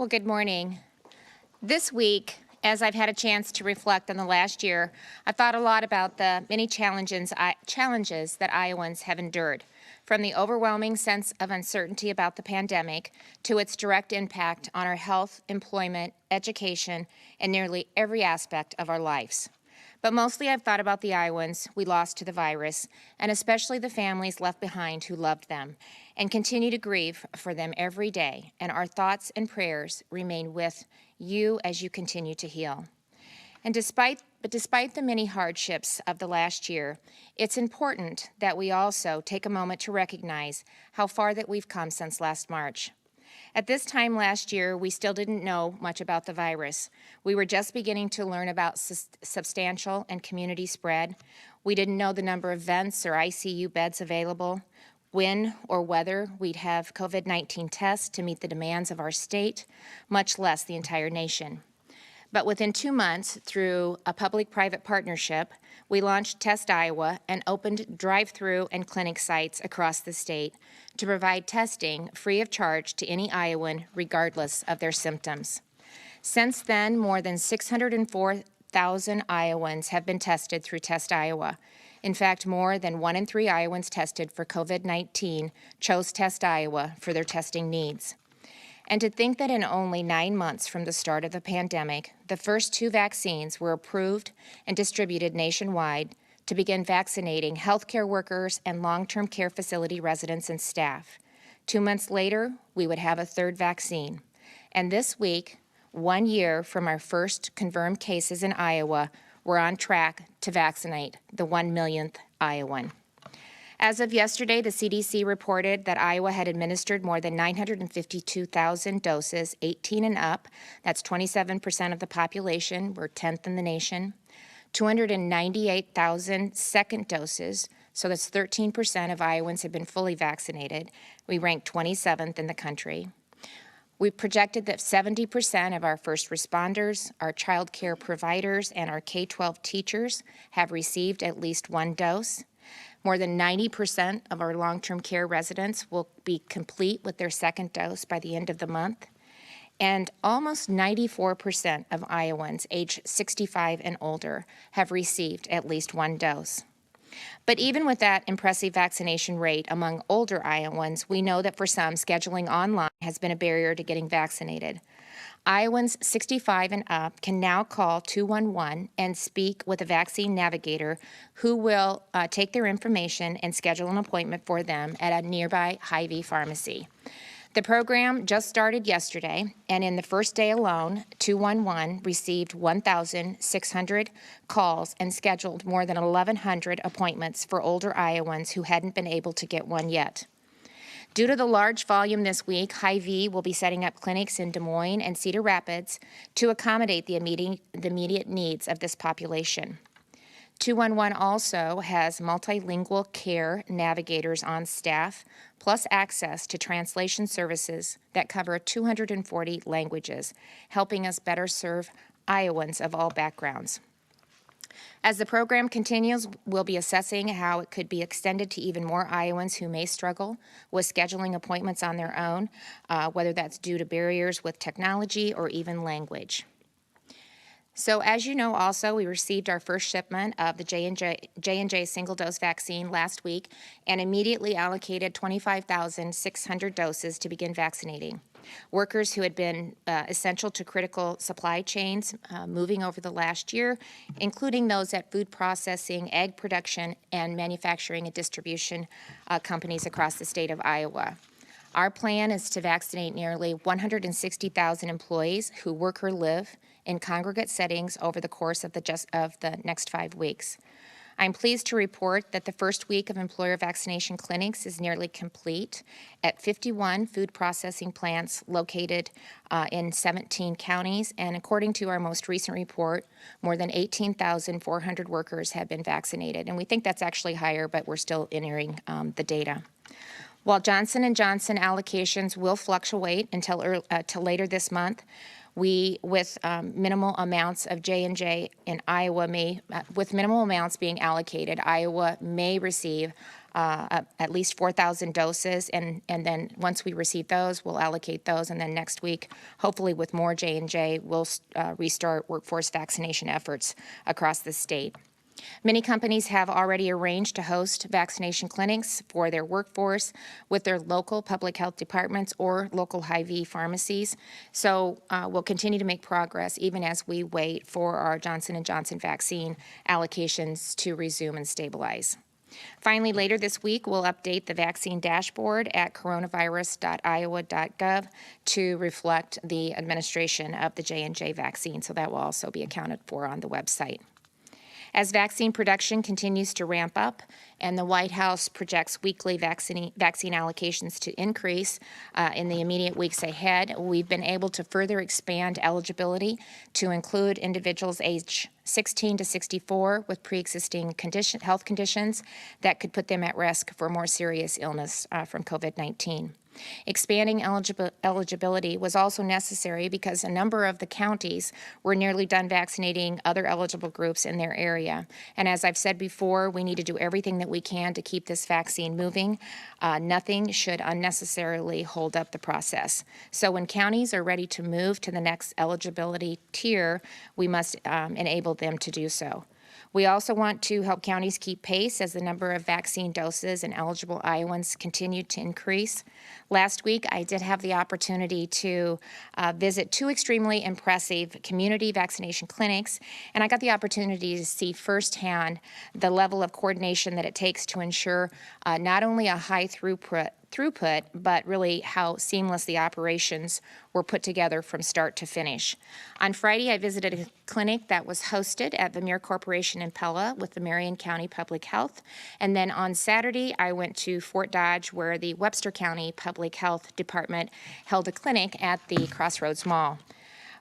Well, good morning. This week, as I've had a chance to reflect on the last year, I've thought a lot about the many challenges that Iowans have endured, from the overwhelming sense of uncertainty about the pandemic to its direct impact on our health, employment, education, and nearly every aspect of our lives. But mostly I've thought about the Iowans we lost to the virus, and especially the families left behind who loved them, and continue to grieve for them every day, and our thoughts and prayers remain with you as you continue to heal. And despite the many hardships of the last year, it's important that we also take a moment to recognize how far that we've come since last March. At this time last year, we still didn't know much about the virus. We were just beginning to learn about substantial and community spread. We didn't know the number of vents or ICU beds available, when or whether we'd have COVID-19 tests to meet the demands of our state, much less the entire nation. But within 2 months, through a public-private partnership, we launched Test Iowa and opened drive-through and clinic sites across the state to provide testing free of charge to any Iowan, regardless of their symptoms. Since then, more than 604,000 Iowans have been tested through Test Iowa. In fact, more than 1 in 3 Iowans tested for COVID-19 chose Test Iowa for their testing needs. And to think that in only 9 months from the start of the pandemic, the first 2 vaccines were approved and distributed nationwide to begin vaccinating healthcare workers and long-term care facility residents and staff. 2 months later, we would have a 3rd vaccine. And this week, 1 year from our first confirmed cases in Iowa, we're on track to vaccinate the 1 millionth Iowan. As of yesterday, the CDC reported that Iowa had administered more than 952,000 doses, 18 and up. That's 27% of the population. We're 10th in the nation. 298,000 second doses, so that's 13% of Iowans have been fully vaccinated. We rank 27th in the country. We've projected that 70% of our first responders, our child care providers, and our K-12 teachers have received at least 1 dose. More than 90% of our long-term care residents will be complete with their 2nd dose by the end of the month. And almost 94% of Iowans aged 65 and older have received at least 1 dose. But even with that impressive vaccination rate among older Iowans, we know that for some, scheduling online has been a barrier to getting vaccinated. Iowans 65 and up can now call 211 and speak with a vaccine navigator who will take their information and schedule an appointment for them at a nearby Hy-Vee pharmacy. The program just started yesterday, and in the first day alone, 211 received 1,600 calls and scheduled more than 1,100 appointments for older Iowans who hadn't been able to get one yet. Due to the large volume this week, Hy-Vee will be setting up clinics in Des Moines and Cedar Rapids to accommodate the immediate needs of this population. 211 also has multilingual care navigators on staff, plus access to translation services that cover 240 languages, helping us better serve Iowans of all backgrounds. As the program continues, we'll be assessing how it could be extended to even more Iowans who may struggle with scheduling appointments on their own, whether that's due to barriers with technology or even language. So as you know also, we received our first shipment of the J&J single-dose vaccine last week and immediately allocated 25,600 doses to begin vaccinating. Workers who had been essential to critical supply chains moving over the last year, including those at food processing, egg production, and manufacturing and distribution companies across the state of Iowa. Our plan is to vaccinate nearly 160,000 employees who work or live in congregate settings over the course of the next 5 weeks. I'm pleased to report that the first week of employer vaccination clinics is nearly complete at 51 food processing plants located in 17 counties, and according to our most recent report, more than 18,400 workers have been vaccinated. And we think that's actually higher, but we're still entering the data. While Johnson & Johnson allocations will fluctuate until till later this month, we, with minimal amounts of J&J in Iowa with minimal amounts being allocated, Iowa may receive at least 4,000 doses, and then once we receive those, we'll allocate those, and then next week, hopefully with more J&J, we'll restart workforce vaccination efforts across the state. Many companies have already arranged to host vaccination clinics for their workforce with their local public health departments or local Hy-Vee pharmacies. So we'll continue to make progress even as we wait for our Johnson & Johnson vaccine allocations to resume and stabilize. Finally, later this week, we'll update the vaccine dashboard at coronavirus.iowa.gov to reflect the administration of the J&J vaccine, so that will also be accounted for on the website. As vaccine production continues to ramp up and the White House projects weekly vaccine allocations to increase in the immediate weeks ahead, we've been able to further expand eligibility to include individuals aged 16 to 64 with pre-existing health conditions that could put them at risk for more serious illness from COVID-19. Expanding eligibility was also necessary because a number of the counties were nearly done vaccinating other eligible groups in their area. And as I've said before, we need to do everything that we can to keep this vaccine moving. Nothing should unnecessarily hold up the process. So when counties are ready to move to the next eligibility tier, we must enable them to do so. We also want to help counties keep pace as the number of vaccine doses and eligible Iowans continue to increase. Last week, I did have the opportunity to visit two extremely impressive community vaccination clinics, and I got the opportunity to see firsthand the level of coordination that it takes to ensure not only a high throughput, but really how seamless the operations were put together from start to finish. On Friday, I visited a clinic that was hosted at Vermeer Corporation in Pella with the Marion County Public Health. And then on Saturday, I went to Fort Dodge, where the Webster County Public Health Department held a clinic at the Crossroads Mall.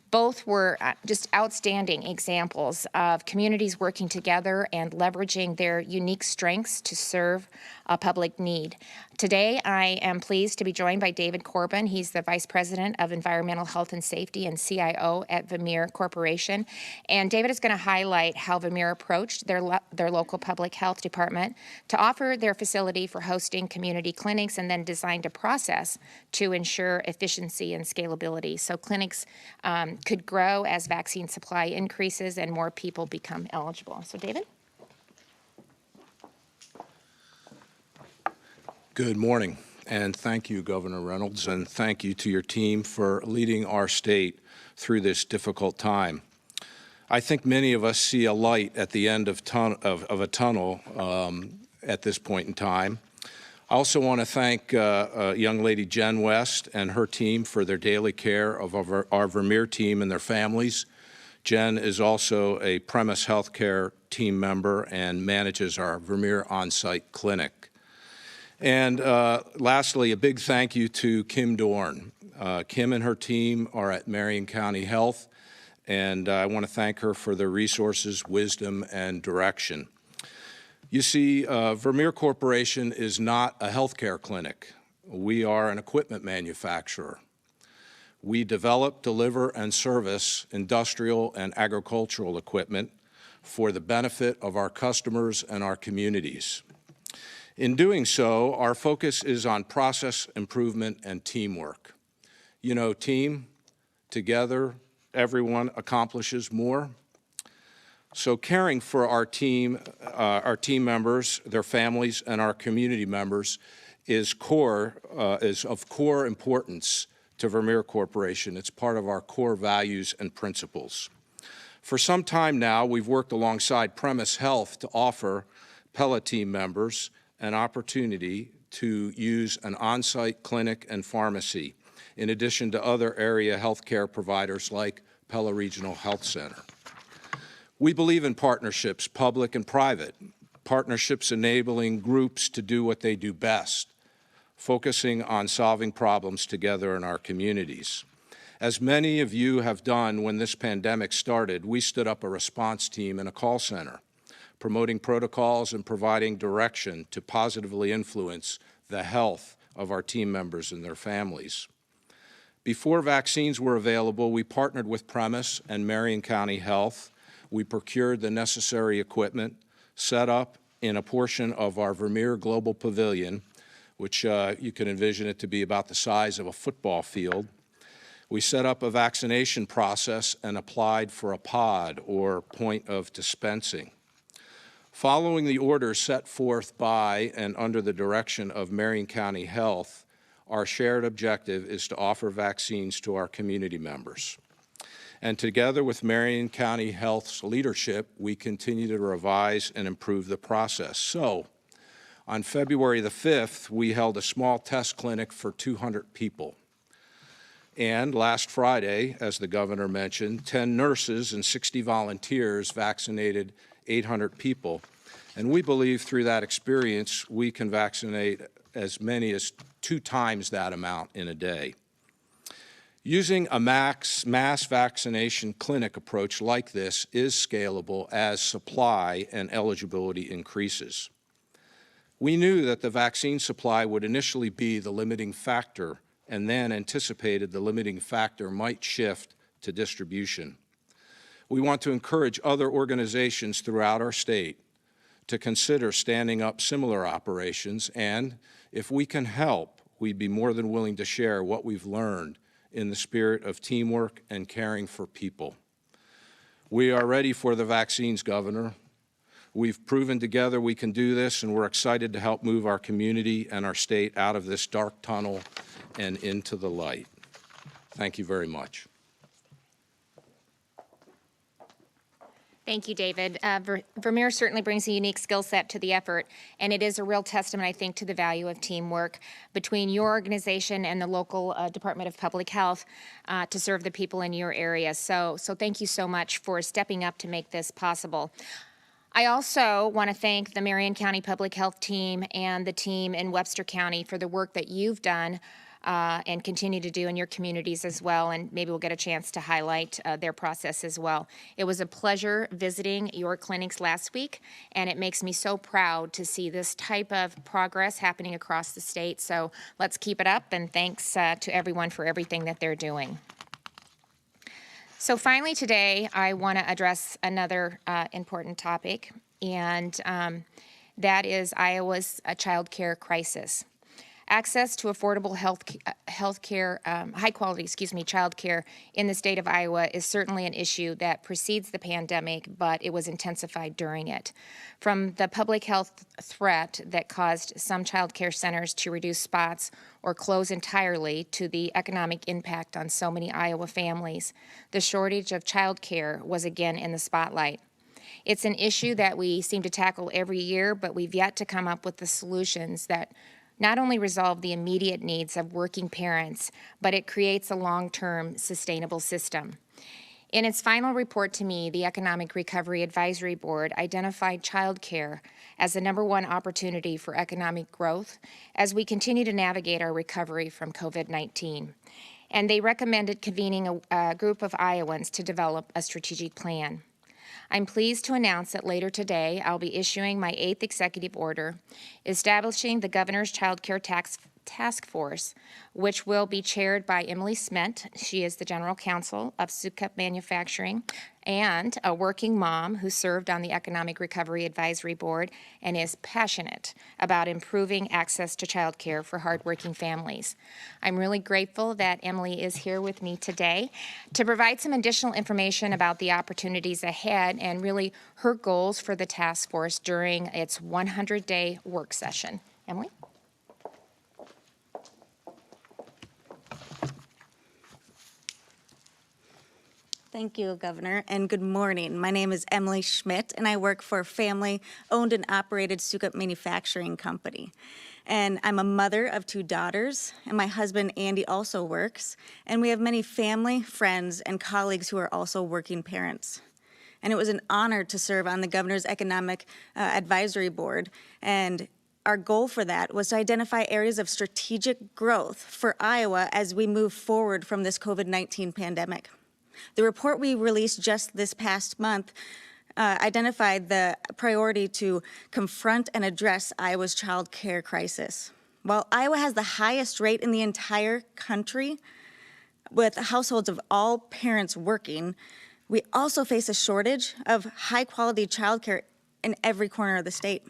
Both were just outstanding examples of communities working together and leveraging their unique strengths to serve a public need. Today, I am pleased to be joined by David Corbin. He's the Vice President of Environmental Health and Safety and CIO at Vermeer Corporation. And David is going to highlight how Vermeer approached their local public health department to offer their facility for hosting community clinics and then designed a process to ensure efficiency and scalability. So clinics could grow as vaccine supply increases and more people become eligible. So David? Good morning, and thank you, Governor Reynolds, and thank you to your team for leading our state through this difficult time. I think many of us see a light at the end of a tunnel at this point in time. I also want to thank young lady Jen West and her team for their daily care of our Vermeer team and their families. Jen is also a Premise Healthcare team member and manages our Vermeer on-site clinic. And lastly, a big thank you to Kim Dorn. Kim and her team are at Marion County Health, and I want to thank her for their resources, wisdom, and direction. You see, Vermeer Corporation is not a healthcare clinic. We are an equipment manufacturer. We develop, deliver, and service industrial and agricultural equipment for the benefit of our customers and our communities. In doing so, our focus is on process improvement and teamwork. You know, team, together, everyone accomplishes more. So caring for our team members, their families, and our community members is of core importance to Vermeer Corporation. It's part of our core values and principles. For some time now, we've worked alongside Premise Health to offer Pella team members an opportunity to use an on-site clinic and pharmacy, in addition to other area healthcare providers like Pella Regional Health Center. We believe in partnerships, public and private, partnerships enabling groups to do what they do best, focusing on solving problems together in our communities. As many of you have done when this pandemic started, we stood up a response team in a call center, promoting protocols and providing direction to positively influence the health of our team members and their families. Before vaccines were available, we partnered with Premise and Marion County Health. We procured the necessary equipment, set up in a portion of our Vermeer Global Pavilion, which you can envision it to be about the size of a football field. We set up a vaccination process and applied for a pod, or point of dispensing. Following the orders set forth by and under the direction of Marion County Health, our shared objective is to offer vaccines to our community members. And together with Marion County Health's leadership, we continue to revise and improve the process. So, on February the 5th, we held a small test clinic for 200 people. And last Friday, as the governor mentioned, 10 nurses and 60 volunteers vaccinated 800 people. And we believe through that experience, we can vaccinate as many as 2 times that amount in a day. Using a mass vaccination clinic approach like this is scalable as supply and eligibility increases. We knew that the vaccine supply would initially be the limiting factor, and then anticipated the limiting factor might shift to distribution. We want to encourage other organizations throughout our state to consider standing up similar operations, and if we can help, we'd be more than willing to share what we've learned in the spirit of teamwork and caring for people. We are ready for the vaccines, Governor. We've proven together we can do this, and we're excited to help move our community and our state out of this dark tunnel and into the light. Thank you very much. Thank you, David. Vermeer certainly brings a unique skill set to the effort, and it is a real testament, I think, to the value of teamwork between your organization and the local Department of Public Health to serve the people in your area. So thank you so much for stepping up to make this possible. I also want to thank the Marion County Public Health team and the team in Webster County for the work that you've done and continue to do in your communities as well, and maybe we'll get a chance to highlight their process as well. It was a pleasure visiting your clinics last week, and it makes me so proud to see this type of progress happening across the state. So let's keep it up, and thanks to everyone for everything that they're doing. So finally today, I want to address another important topic, and that is Iowa's child care crisis. Access to affordable high-quality child care in the state of Iowa is certainly an issue that precedes the pandemic, but it was intensified during it. From the public health threat that caused some child care centers to reduce spots or close entirely to the economic impact on so many Iowa families, the shortage of child care was again in the spotlight. It's an issue that we seem to tackle every year, but we've yet to come up with the solutions that not only resolve the immediate needs of working parents, but it creates a long-term sustainable system. In its final report to me, the Economic Recovery Advisory Board identified child care as the #1 opportunity for economic growth as we continue to navigate our recovery from COVID-19. And they recommended convening a group of Iowans to develop a strategic plan. I'm pleased to announce that later today, I'll be issuing my 8th executive order establishing the Governor's Child Care Task Force, which will be chaired by Emily Schmidt. She is the General Counsel of Sukup Manufacturing and a working mom who served on the Economic Recovery Advisory Board and is passionate about improving access to child care for hardworking families. I'm really grateful that Emily is here with me today to provide some additional information about the opportunities ahead and really her goals for the task force during its 100-day work session. Emily? Thank you, Governor, and good morning. My name is Emily Schmidt, and I work for a family-owned and operated Sukup Manufacturing Company. And I'm a mother of 2 daughters, and my husband, Andy, also works. And we have many family, friends, and colleagues who are also working parents. And it was an honor to serve on the Governor's Economic Advisory Board, and our goal for that was to identify areas of strategic growth for Iowa as we move forward from this COVID-19 pandemic. The report we released just this past month identified the priority to confront and address Iowa's child care crisis. While Iowa has the highest rate in the entire country with households of all parents working, we also face a shortage of high-quality childcare in every corner of the state.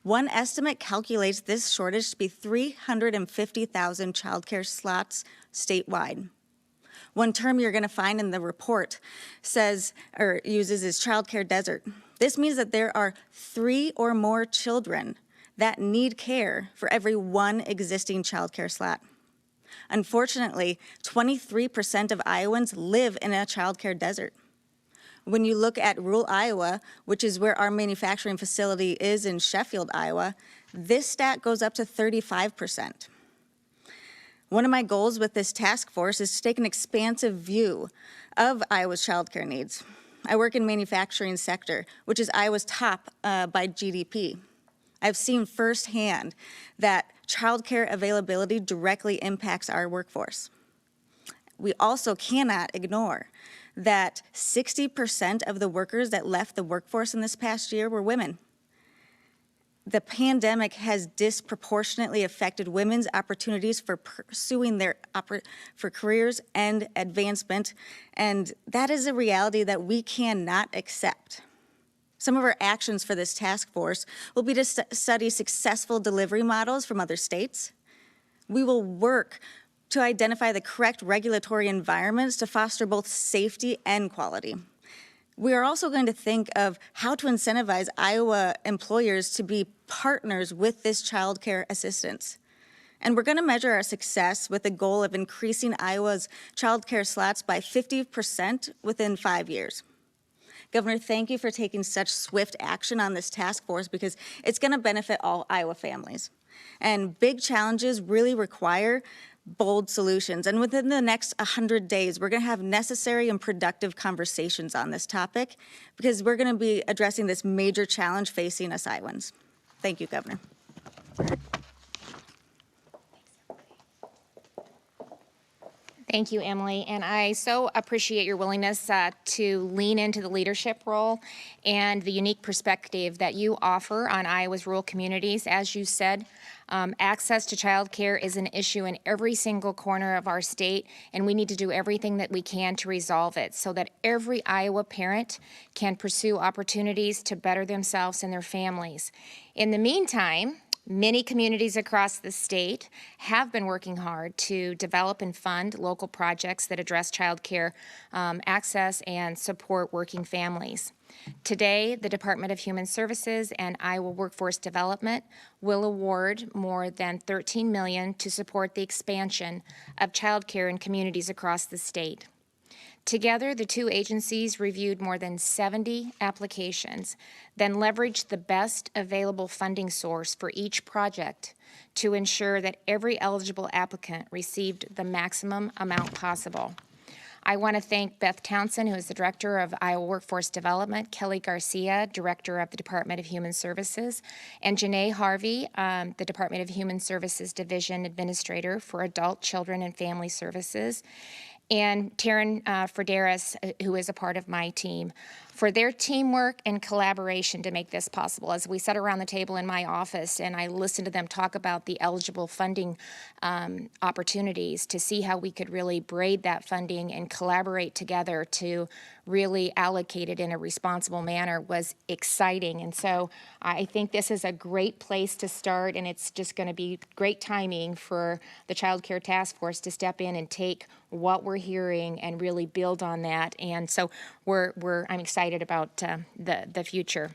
One estimate calculates this shortage to be 350,000 childcare slots statewide. One term you're going to find in the report says, or uses, is childcare desert. This means that there are 3 or more children that need care for every one existing childcare slot. Unfortunately, 23% of Iowans live in a childcare desert. When you look at rural Iowa, which is where our manufacturing facility is in Sheffield, Iowa, this stat goes up to 35%. One of my goals with this task force is to take an expansive view of Iowa's childcare needs. I work in manufacturing sector, which is Iowa's top by GDP. I've seen firsthand that childcare availability directly impacts our workforce. We also cannot ignore that 60% of the workers that left the workforce in this past year were women. The pandemic has disproportionately affected women's opportunities for pursuing their for careers and advancement, and that is a reality that we cannot accept. Some of our actions for this task force will be to study successful delivery models from other states. We will work to identify the correct regulatory environments to foster both safety and quality. We are also going to think of how to incentivize Iowa employers to be partners with this child care assistance. And we're going to measure our success with the goal of increasing Iowa's child care slots by 50% within 5 years. Governor, thank you for taking such swift action on this task force because it's going to benefit all Iowa families. And big challenges really require bold solutions. And within the next 100 days, we're going to have necessary and productive conversations on this topic because we're going to be addressing this major challenge facing us Iowans. Thank you, Governor. Thank you, Emily, and I so appreciate your willingness to lean into the leadership role and the unique perspective that you offer on Iowa's rural communities. As you said, access to child care is an issue in every single corner of our state, and we need to do everything that we can to resolve it so that every Iowa parent can pursue opportunities to better themselves and their families. In the meantime, many communities across the state have been working hard to develop and fund local projects that address child care access and support working families. Today, the Department of Human Services and Iowa Workforce Development will award more than $13 million to support the expansion of child care in communities across the state. Together, the two agencies reviewed more than 70 applications, then leveraged the best available funding source for each project to ensure that every eligible applicant received the maximum amount possible. I want to thank Beth Townsend, who is the Director of Iowa Workforce Development, Kelly Garcia, Director of the Department of Human Services, and Janae Harvey, the Department of Human Services Division Administrator for Adult, Children, and Family Services, and Taryn Frederis, who is a part of my team, for their teamwork and collaboration to make this possible. As we sat around the table in my office and I listened to them talk about the eligible funding opportunities to see how we could really braid that funding and collaborate together to really allocate it in a responsible manner was exciting. And so I think this is a great place to start, and it's just going to be great timing for the Child Care Task Force to step in and take what we're hearing and really build on that. And so I'm excited about the future.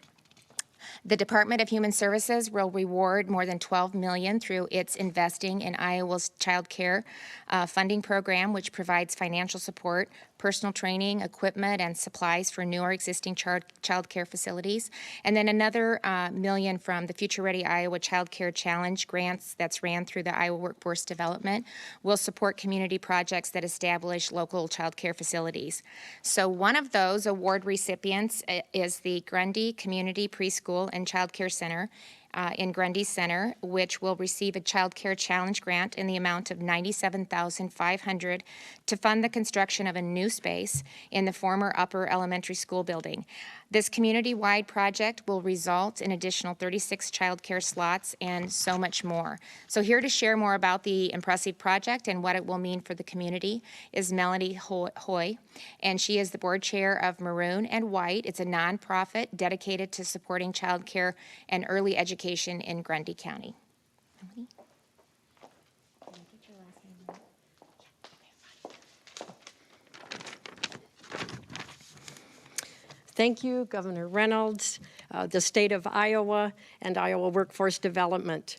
The Department of Human Services will reward more than $12 million through its Investing in Iowa's Child Care funding program, which provides financial support, personal training, equipment, and supplies for new or existing child care facilities. And then another million from the Future Ready Iowa Child Care Challenge grants that's ran through the Iowa Workforce Development will support community projects that establish local child care facilities. So one of those award recipients is the Grundy Community Preschool and Child Care Center in Grundy Center, which will receive a Child Care Challenge grant in the amount of $97,500 to fund the construction of a new space in the former upper elementary school building. This community-wide project will result in additional 36 childcare slots and so much more. So here to share more about the impressive project and what it will mean for the community is Melanie Hoy, and she is the board chair of Maroon and White. It's a nonprofit dedicated to supporting childcare and early education in Grundy County. Melanie? Thank you, Governor Reynolds, the state of Iowa, and Iowa Workforce Development.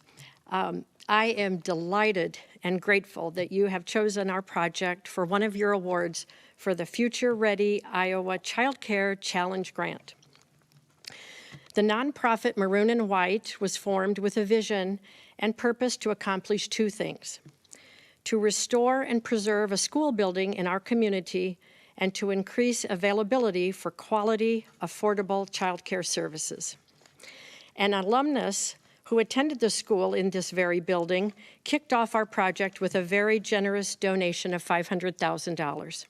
I am delighted and grateful that you have chosen our project for one of your awards for the Future Ready Iowa Child Care Challenge Grant. The nonprofit Maroon and White was formed with a vision and purpose to accomplish two things: to restore and preserve a school building in our community and to increase availability for quality, affordable child care services. An alumnus who attended the school in this very building kicked off our project with a very generous donation of $500,000.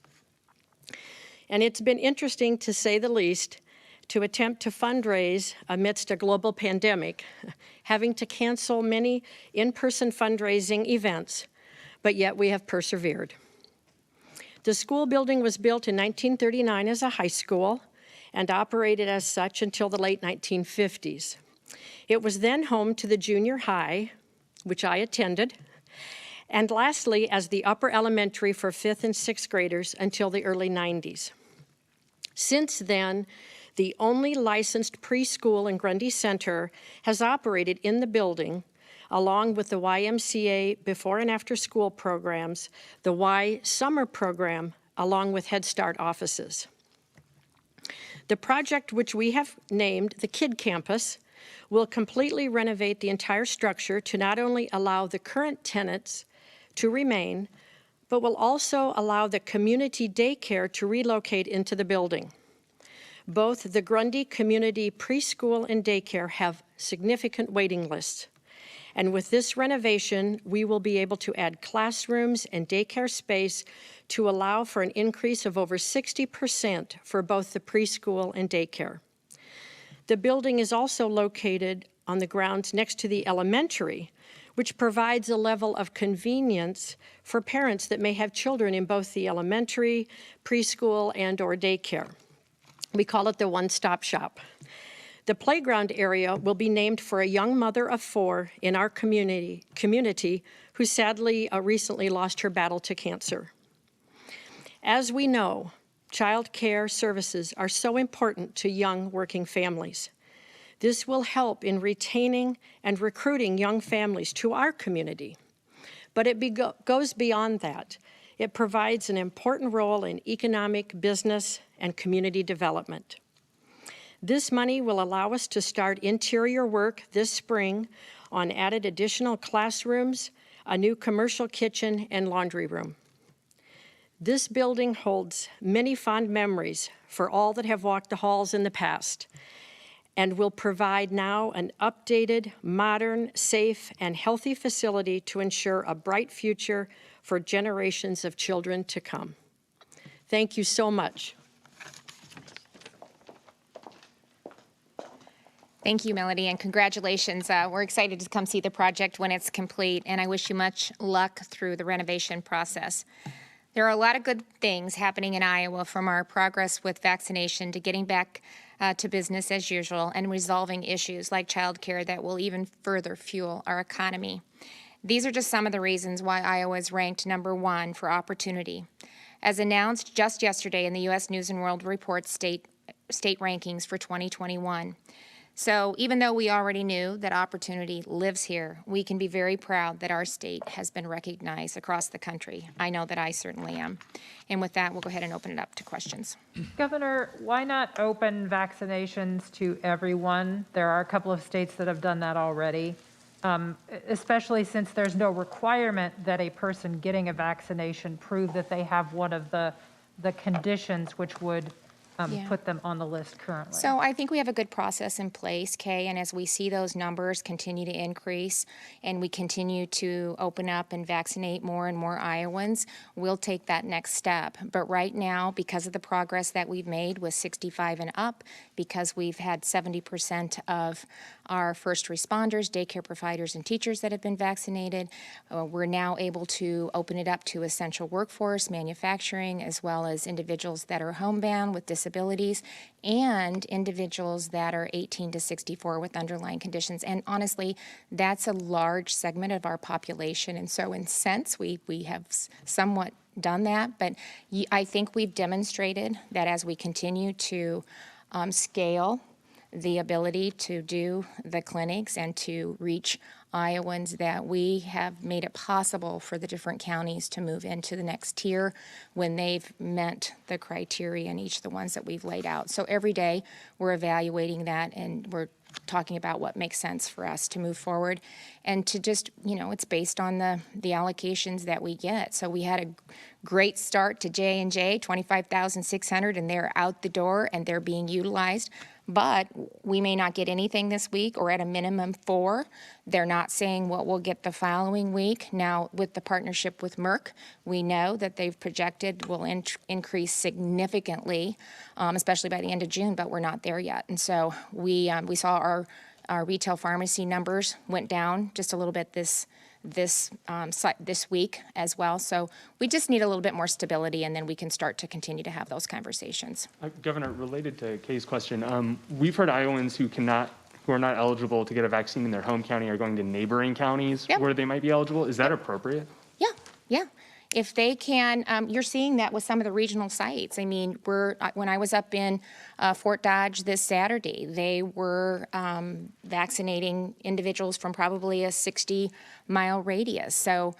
And it's been interesting, to say the least, to attempt to fundraise amidst a global pandemic, having to cancel many in-person fundraising events, but yet we have persevered. The school building was built in 1939 as a high school and operated as such until the late 1950s. It was then home to the junior high, which I attended, and lastly as the upper elementary for 5th and 6th graders until the early 90s. Since then, the only licensed preschool in Grundy Center has operated in the building, along with the YMCA before and after school programs, the Y Summer program, along with Head Start offices. The project, which we have named the Kid Campus, will completely renovate the entire structure to not only allow the current tenants to remain, but will also allow the community daycare to relocate into the building. Both the Grundy Community Preschool and Daycare have significant waiting lists. And with this renovation, we will be able to add classrooms and daycare space to allow for an increase of over 60% for both the preschool and daycare. The building is also located on the grounds next to the elementary, which provides a level of convenience for parents that may have children in both the elementary, preschool, and/or daycare. We call it the one-stop shop. The playground area will be named for a young mother of 4 in our community who sadly recently lost her battle to cancer. As we know, child care services are so important to young working families. This will help in retaining and recruiting young families to our community. But it goes beyond that. It provides an important role in economic, business, and community development. This money will allow us to start interior work this spring on added additional classrooms, a new commercial kitchen, and laundry room. This building holds many fond memories for all that have walked the halls in the past and will provide now an updated, modern, safe, and healthy facility to ensure a bright future for generations of children to come. Thank you so much. Thank you, Melody, and congratulations. We're excited to come see the project when it's complete, and I wish you much luck through the renovation process. There are a lot of good things happening in Iowa, from our progress with vaccination to getting back to business as usual and resolving issues like childcare that will even further fuel our economy. These are just some of the reasons why Iowa is ranked #1 for opportunity. As announced just yesterday in the U.S. News & World Report state rankings for 2021. So even though we already knew that opportunity lives here, we can be very proud that our state has been recognized across the country. I know that I certainly am. And with that, we'll go ahead and open it up to questions. Governor, why not open vaccinations to everyone? There are a couple of states that have done that already, especially since there's no requirement that a person getting a vaccination prove that they have one of the conditions which would Yeah. put them on the list currently? So I think we have a good process in place, Kay, and as we see those numbers continue to increase and we continue to open up and vaccinate more and more Iowans, we'll take that next step. But right now, because of the progress that we've made with 65 and up, because we've had 70% of our first responders, daycare providers, and teachers that have been vaccinated, we're now able to open it up to essential workforce, manufacturing, as well as individuals that are homebound with disabilities and individuals that are 18 to 64 with underlying conditions. And honestly, that's a large segment of our population. And so in sense, we have somewhat done that. But I think we've demonstrated that as we continue to scale the ability to do the clinics and to reach Iowans, that we have made it possible for the different counties to move into the next tier when they've met the criteria in each of the ones that we've laid out. So every day we're evaluating that and we're talking about what makes sense for us to move forward and to just, it's based on the allocations that we get. So we had a great start to J&J, 25,600, and they're out the door and they're being utilized. But we may not get anything this week, or at a minimum 4. They're not saying what we'll get the following week. Now, with the partnership with Merck, we know that they've projected will increase significantly, especially by the end of June, but we're not there yet. And so we saw our retail pharmacy numbers went down just a little bit this week as well. So we just need a little bit more stability, and then we can start to continue to have those conversations. Governor, related to Kay's question, we've heard Iowans who are not eligible to get a vaccine in their home county are going to neighboring counties Yep. where they might be eligible. Is that appropriate? Yeah. If they can, you're seeing that with some of the regional sites. I mean, when I was up in Fort Dodge this Saturday, they were vaccinating individuals from probably a 60-mile radius. So,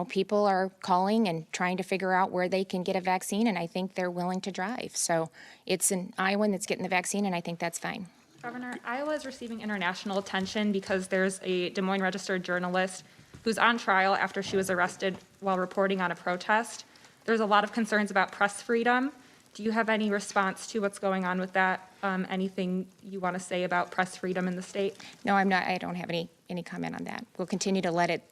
people are calling and trying to figure out where they can get a vaccine, and I think they're willing to drive. So it's an Iowan that's getting the vaccine, and I think that's fine. Governor, Iowa is receiving international attention because there's a Des Moines Register journalist who's on trial after she was arrested while reporting on a protest. There's a lot of concerns about press freedom. Do you have any response to what's going on with that? Anything you want to say about press freedom in the state? No, I'm not. I don't have any comment on that. We'll continue to let it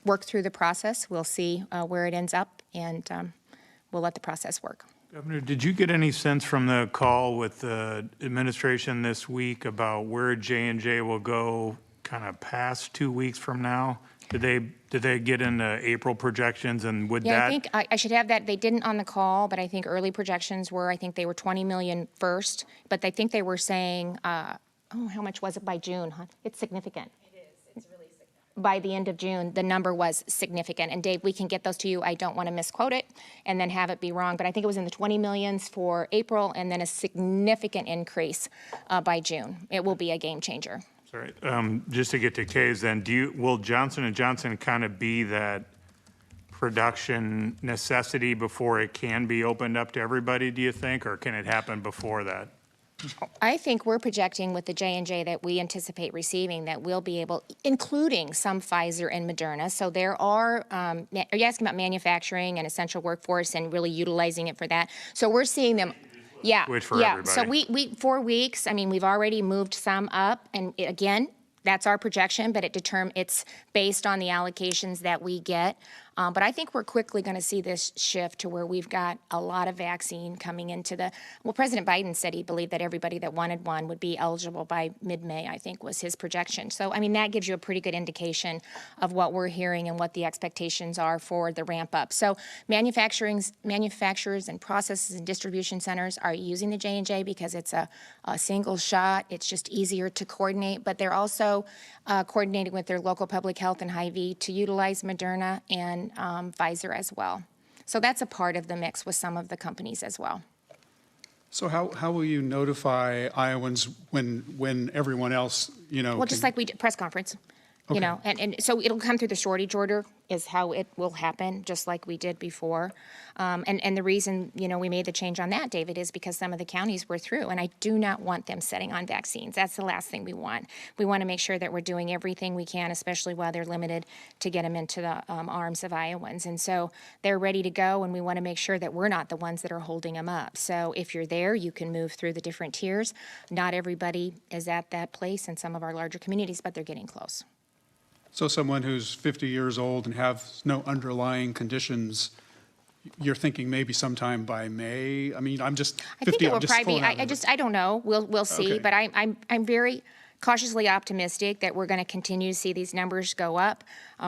work through the process. We'll see where it ends up, and we'll let the process work. Governor, did you get any sense from the call with the administration this week about where J&J will go kind of past 2 weeks from now? Did they get into April projections, and would Yeah, that? I think I should have that. They didn't on the call, but I think early projections were, I think they were 20 million first, but I think they were saying, how much was it by June, huh? It's significant. It is. It's really significant. By the end of June, the number was significant. And Dave, we can get those to you. I don't want to misquote it and then have it be wrong, but I think it was in the 20 millions for April and then a significant increase by June. It will be a game changer. Sorry, just to get to K's then, will Johnson & Johnson kind of be that production necessity before it can be opened up to everybody, do you think, or can it happen before that? I think we're projecting with the J&J that we anticipate receiving that we'll be able, including some Pfizer and Moderna. So there are you asking about manufacturing and essential workforce and really utilizing it for that? So we're seeing them. Yeah, Which for yeah. everybody. So we 4 weeks. I mean, we've already moved some up, and again, that's our projection, but it's based on the allocations that we get. But I think we're quickly going to see this shift to where we've got a lot of vaccine coming into President Biden said he believed that everybody that wanted one would be eligible by mid-May, I think was his projection. So, I mean, that gives you a pretty good indication of what we're hearing and what the expectations are for the ramp up. So manufacturers and processes and distribution centers are using the J&J because it's a single shot. It's just easier to coordinate, but they're also coordinating with their local public health and Hy-Vee to utilize Moderna and Pfizer as well. So that's a part of the mix with some of the companies as well. So how will you notify Iowans when everyone else, Well, just like we did press conference. You know, and so it'll come through the shortage order is how it will happen, just like we did before. And the reason, you know, we made the change on that, David, is because some of the counties were through, and I do not want them sitting on vaccines. That's the last thing we want. We want to make sure that we're doing everything we can, especially while they're limited, to get them into the arms of Iowans. And so they're ready to go, and we want to make sure that we're not the ones that are holding them up. So if you're there, you can move through the different tiers. Not everybody is at that place in some of our larger communities, but they're getting close. So someone who's 50 years old and has no underlying conditions, you're thinking maybe sometime by May? I mean, I'm just 50. I think it will I'm just probably be, pulling out I don't know. We'll see. Okay. But I'm very cautiously optimistic that we're going to continue to see these numbers go up.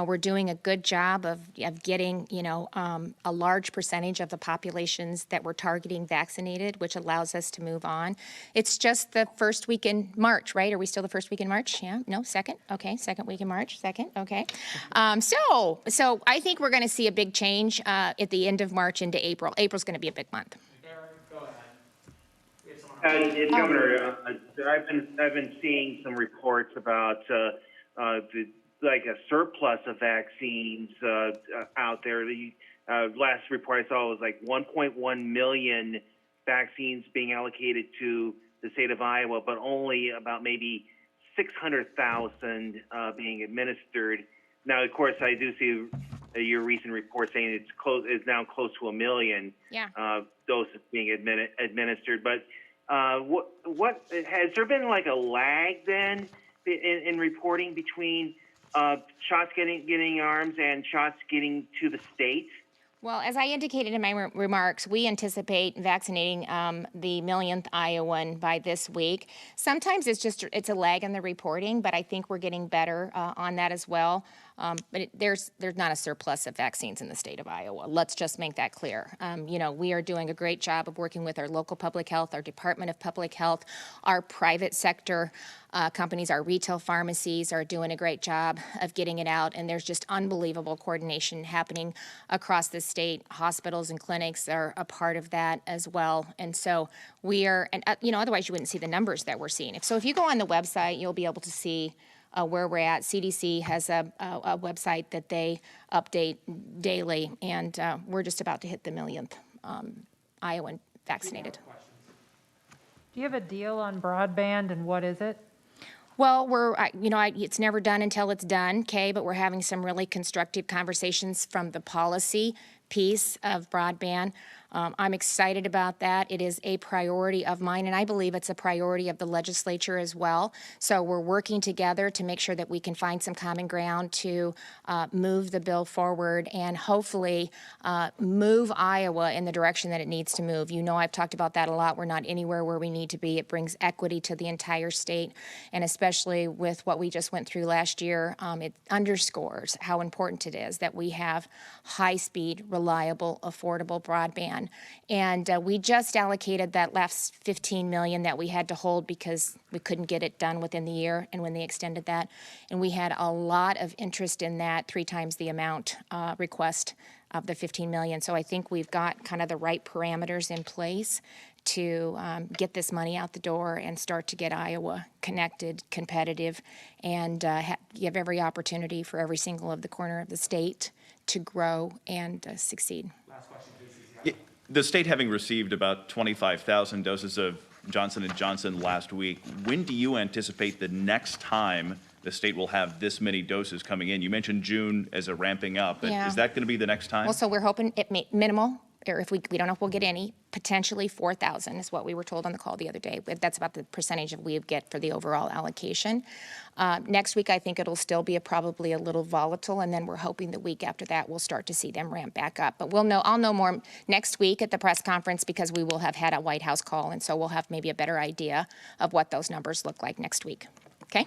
We're doing a good job of getting, you know, a large percentage of the populations that we're targeting vaccinated, which allows us to move on. It's just the first week in March, right? Are we still the first week in March? Yeah, no, second? Okay, second week in March, second, okay. So I think we're going to see a big change at the end of March into April. April's going to be a big month. Governor, I've been seeing some reports about like a surplus of vaccines out there. The last report I saw was like 1.1 million vaccines being allocated to the state of Iowa, but only about maybe 600,000 being administered. Now, of course, I do see your recent report saying it's now close to 1 million doses being administered, but what has there been like a lag then in reporting between shots getting arms and shots getting to the state? Well, as I indicated in my remarks, we anticipate vaccinating the millionth Iowan by this week. Sometimes it's a lag in the reporting, but I think we're getting better on that as well. But there's not a surplus of vaccines in the state of Iowa. Let's just make that clear. You know, we are doing a great job of working with our local public health, our Department of Public Health, our private sector companies, our retail pharmacies are doing a great job of getting it out, and there's just unbelievable coordination happening across the state. Hospitals and clinics are a part of that as well. And so we are, and you know, otherwise you wouldn't see the numbers that we're seeing. So if you go on the website, you'll be able to see where we're at. CDC has a website that they update daily, and we're just about to hit the millionth Iowan vaccinated. Do you have a deal on broadband, and what is it? Well, it's never done until it's done, Kay, but we're having some really constructive conversations from the policy piece of broadband. I'm excited about that. It is a priority of mine, and I believe it's a priority of the legislature as well. So we're working together to make sure that we can find some common ground to move the bill forward and hopefully move Iowa in the direction that it needs to move. You know, I've talked about that a lot. We're not anywhere where we need to be. It brings equity to the entire state, and especially with what we just went through last year, it underscores how important it is that we have high-speed, reliable, affordable broadband. And we just allocated that last $15 million that we had to hold because we couldn't get it done within the year, and when they extended that. And we had a lot of interest in that, 3 times the amount request of the $15 million. So I think we've got kind of the right parameters in place to get this money out the door and start to get Iowa connected, competitive, and give every opportunity for every single of the corner of the state to grow and succeed. The state having received about 25,000 doses of Johnson & Johnson last week, when do you anticipate the next time the state will have this many doses coming in? You mentioned June as a ramping up. Yeah. Is that going to be the next time? Well, so we're hoping minimal, or if we don't know if we'll get any, potentially 4,000 is what we were told on the call the other day. That's about the percentage of we get for the overall allocation. Next week, I think it'll still be probably a little volatile, and then we're hoping the week after that we'll start to see them ramp back up. But I'll know more next week at the press conference because we will have had a White House call, and so we'll have maybe a better idea of what those numbers look like next week. Okay?